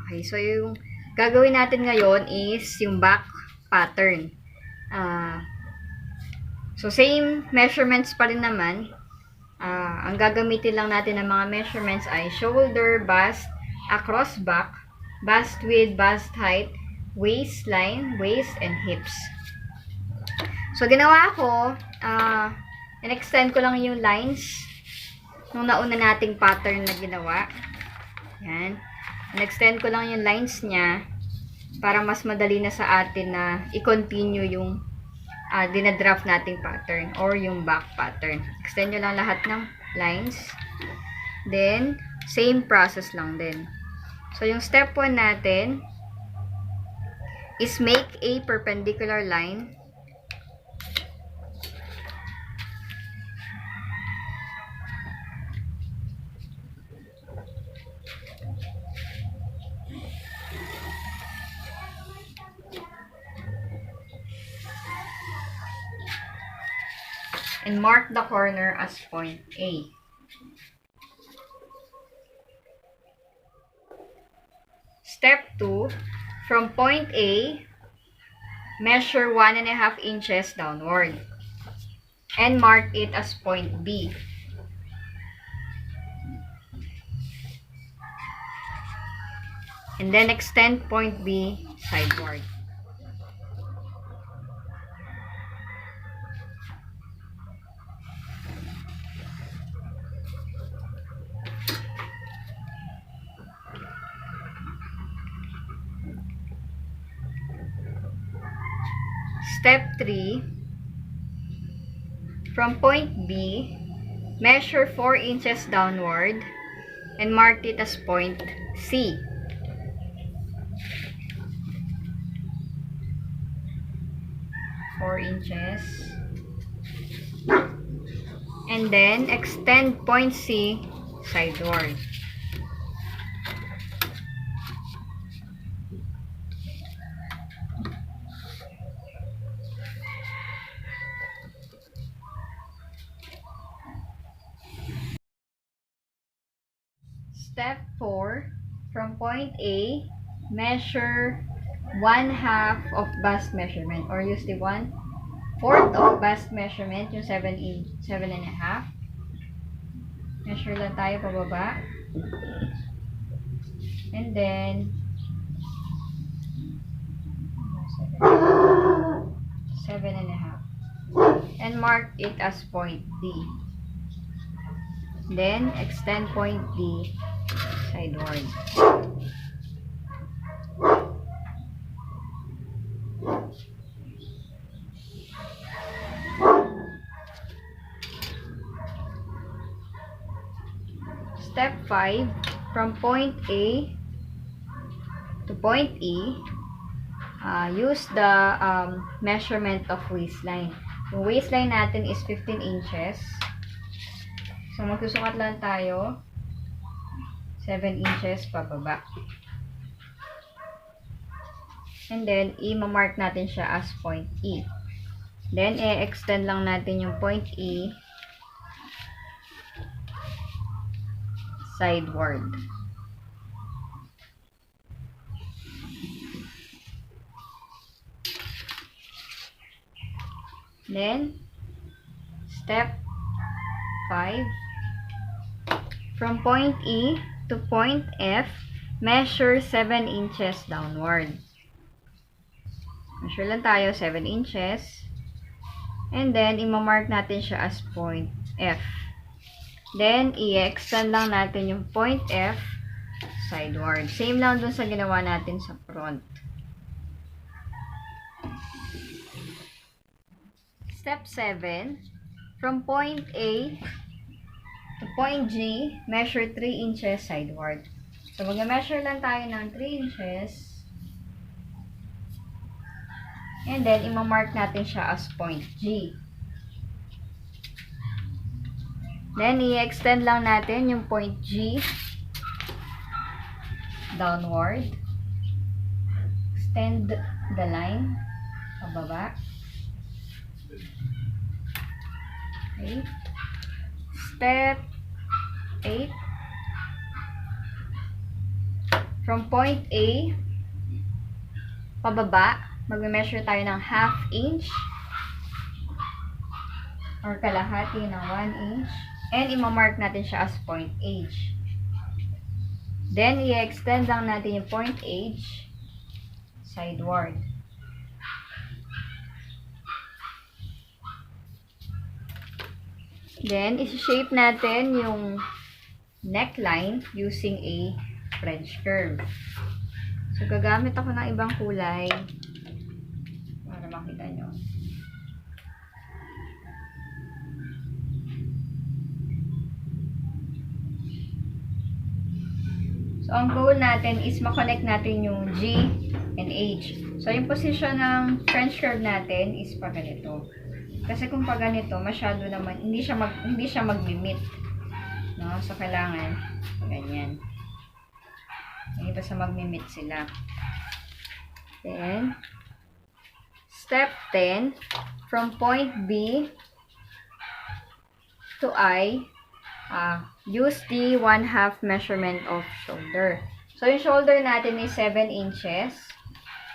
Okay, so yung gagawin natin ngayon is yung back pattern. So, same measurements pa rin naman. Ang gagamitin lang natin ng mga measurements ay shoulder, bust, across back, bust width, bust height, waistline, waist, and hips. So, ginawa ko, in-extend ko lang yung lines nung nauna nating pattern na ginawa. Yan. In-extend ko lang yung lines niya para mas madali na sa atin na i-continue yung dinadraft nating pattern or yung back pattern. Extend nyo lang lahat ng lines. Then, same process lang din. So, yung step 1 natin is make a perpendicular line. And mark the corner as point A. Step 2, from point A, measure 1.5 inches downward. And mark it as point B. And then extend point B sideward. Step 3, from point B, measure 4 inches downward and mark it as point C. Inches. And then extend point C sideward. Step 4, from point A, measure 1/2 of bust measurement or use the 1/4 of bust measurement, yung 7.5. Measure lang tayo pababa. And then 7.5. And mark it as point D. Then extend point D sideward. Step 5, from point A to point E, use the measurement of waistline. Yung waistline natin is 15 inches. So, magsusukat lang tayo 7 inches pababa. And then, i-mark natin siya as point E. Then, i-extend lang natin yung point E sideward. Then, step 5, from point E to point F, measure 7 inches downward. Measure lang tayo 7 inches. And then, i-mark natin siya as point F. Then, i-extend lang natin yung point F sideward. Same lang dun sa ginawa natin sa front. Step 7, from point A to point G, measure 3 inches sideward. So, mag-measure lang tayo ng 3 inches. And then, i-mark natin siya as point G. Then, i-extend lang natin yung point G downward. Extend the line pababa. Okay. Step 8, From point A, pababa, magme-measure tayo ng 1/2 inch or kalahati ng 1 inch. And imamark natin siya as point H. Then, i-extend lang natin yung point H sideward. Then, isi-shape natin yung neckline using a French curve. So, gagamit ako ng ibang kulay para makita nyo. So, ang goal natin is makonect natin yung G and H. So, yung position ng French curve natin is pa ganito. Kasi kung pa ganito, masyado naman, hindi siya mag-limit. No? So, kailangan ganyan. Okay, basta mag-limit sila. Then, step 10, from point B to I, use the 1/2 measurement of shoulder. So, yung shoulder natin is 7 inches.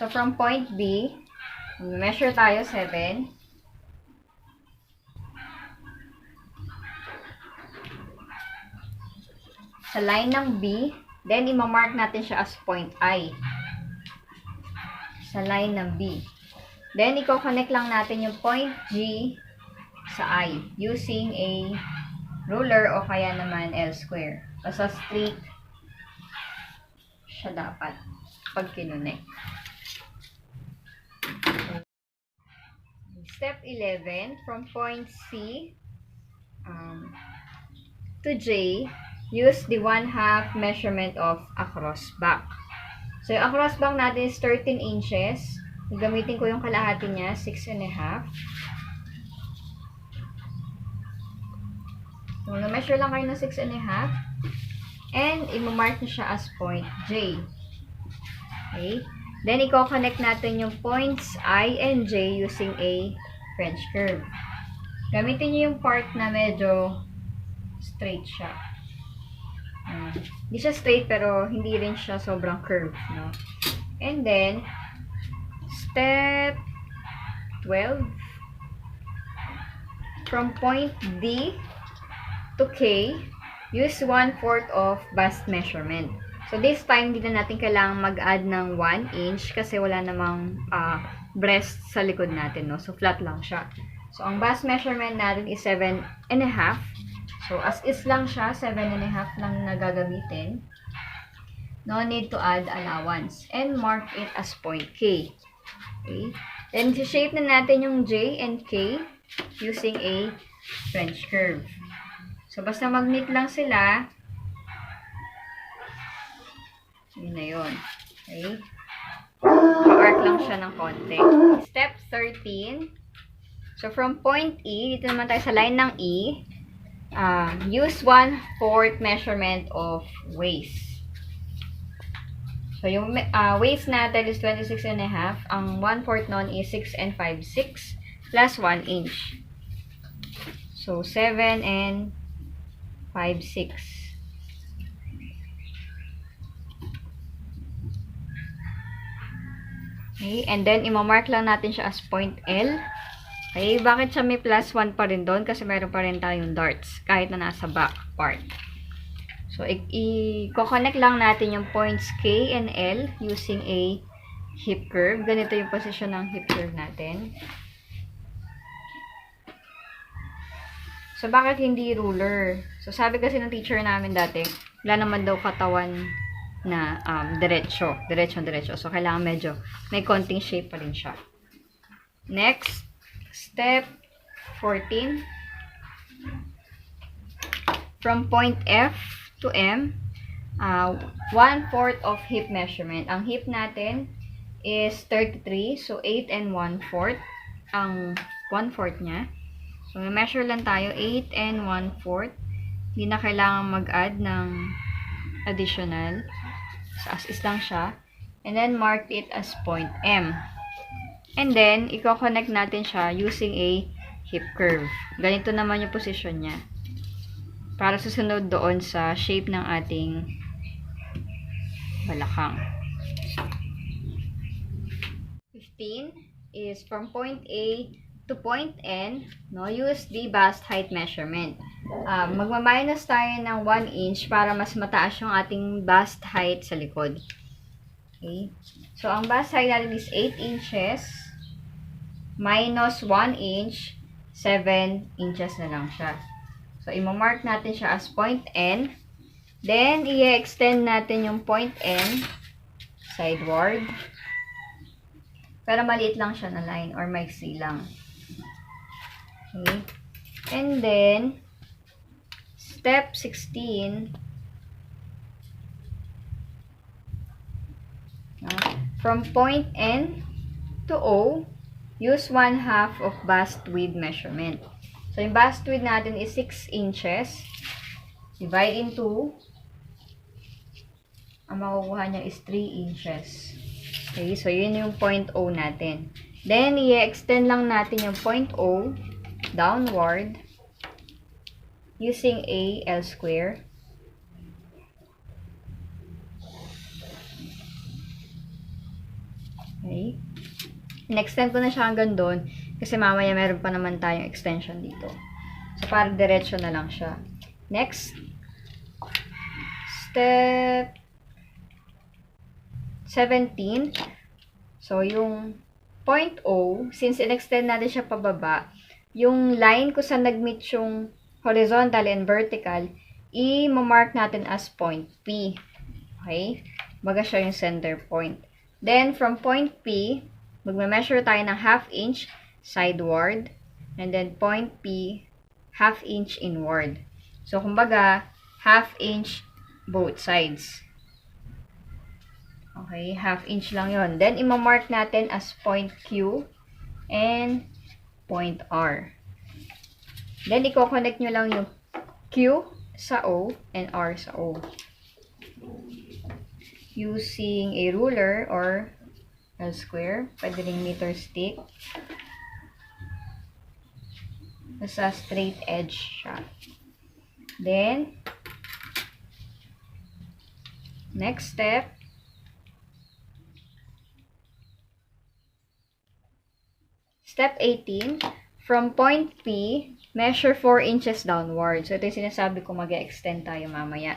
So, from point B, measure tayo 7. Sa line ng B, then imamark natin siya as point I. Sa line ng B. Then, i-connect lang natin yung point G sa I using a ruler o kaya naman L-square. Basta straight siya dapat pag kinunik. Step 11, from point C to J, use the 1/2 measurement of across back. So, yung across back natin is 13 inches. Gamitin ko yung kalahati niya, 6.5. So, na-measure lang kayo ng 6.5. And, i-mark nyo siya as point J. Okay? Then, i-connect natin yung points I and J using a French curve. Gamitin nyo yung part na medyo straight siya. Hindi siya straight, pero hindi rin siya sobrang curve, no? And then, step 12, from point D to K, use 1/4 of bust measurement. So, this time, hindi na natin kailangang mag-add ng 1 inch kasi wala namang breast sa likod natin, no? So, flat lang siya. So, ang bust measurement natin is 7.5. So, as is lang siya, 7.5 lang na gagamitin. No need to add allowance. And mark it as point K. Okay? Then, shape na natin yung J and K using a French curve. So, basta mag-meet lang sila. Yun na yun. Okay? Pa-arc lang siya ng konti. Step 13. So, from point E, dito naman tayo sa line ng E. Use 1/4 measurement of waist. So, yung waist natin is 26.5. Ang 1/4 nun is 6 5/6 plus 1 inch. So, 7 5/6. Okay, and then, imamark lang natin siya as point L. Okay, bakit siya may plus 1 pa rin doon? Kasi meron pa rin tayong darts, kahit na nasa back part. So, i-connect lang natin yung points K and L using a hip curve. Ganito yung position ng hip curve natin. So, bakit hindi ruler? So, sabi kasi ng teacher namin dati, wala naman daw katawan na diretso. So, kailangan medyo may konting shape pa rin siya. Next, step 14. From point F to M, 1/4 of hip measurement. Ang hip natin is 33. So, 8 1/4 ang 1/4 niya. So, measure lang tayo, 8 1/4. Hindi na kailangan mag-add ng additional. So, as is lang siya. And then, mark it as point M. And then, i-connect natin siya using a hip curve. Ganito naman yung position niya. Para susunod doon sa shape ng ating balakang. 15 is from point A to point N, no, use the bust height measurement. Magma-minus tayo ng 1 inch para mas mataas yung ating bust height sa likod. Okay? So, ang bust height natin is 8 inches minus 1 inch, 7 inches na lang siya. So, i-mark natin siya as point N. Then, i-extend natin yung point N sideward. Pero maliit lang siya na line or maiksi lang. Okay. And then, step 16, from point N to O, use 1/2 of bust width measurement. So, yung bust width natin is 6 inches. Divide into, ang makukuha niya is 3 inches. Okay, so yun yung point O natin. Then, i-extend lang natin yung point O downward using a L square. Okay. In-extend ko na siya hanggang doon kasi mamaya meron pa naman tayong extension dito. So, para diretso na lang siya. Next, step 17. So, yung point O, since in-extend natin siya pababa, yung line kung saan nag-meet yung horizontal and vertical, i-mark natin as point P. Okay? Baga siya yung center point. Then, from point P, magme-measure tayo ng 1/2 inch sideward. And then, point P, 1/2 inch inward. So, kumbaga, 1/2 inch both sides. Okay, 1/2 inch lang yon. Then, i-mark natin as point Q and point R. Then, i-connect nyo lang yung Q sa O and R sa O. Using a ruler or L square. Pwede ring meter stick. Basta straight edge siya. Then, next step, step 18, from point P, measure 4 inches downward. So, ito yung sinasabi ko mag-extend tayo mamaya.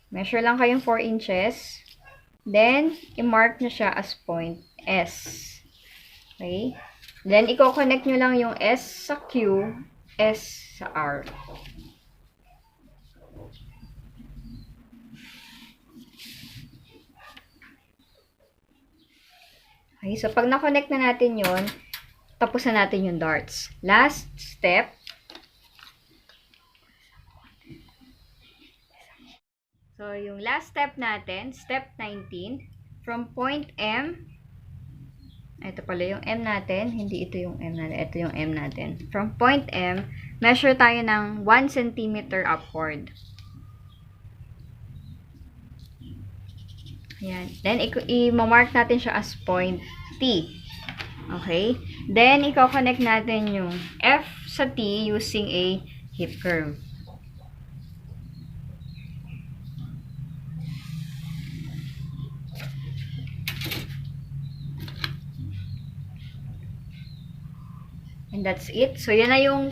Measure lang kayong 4 inches. Then, i-mark nyo siya as point S. Okay? Then, i-connect nyo lang yung S sa Q, S sa R. Okay, so pag na-connect na natin yun, tapos na natin yung darts. Last step. So, yung last step natin, step 19, from point M, ito pala yung M natin, hindi ito yung M natin, ito yung M natin. From point M, measure tayo ng 1 cm upward. Ayan. Then, i-mark natin siya as point T. Okay? Then, i-connect natin yung F sa T using a hip curve. And that's it. So, yan na yung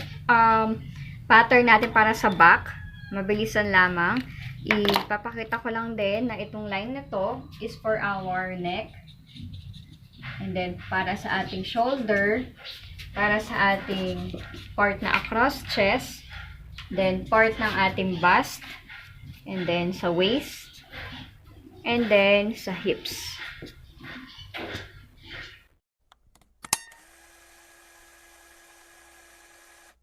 pattern natin para sa back. Mabilisan lamang. Ipapakita ko lang din na itong line na to is for our neck. And then, para sa ating shoulder, para sa ating part na across chest, then part ng ating bust, and then sa waist, and then sa hips.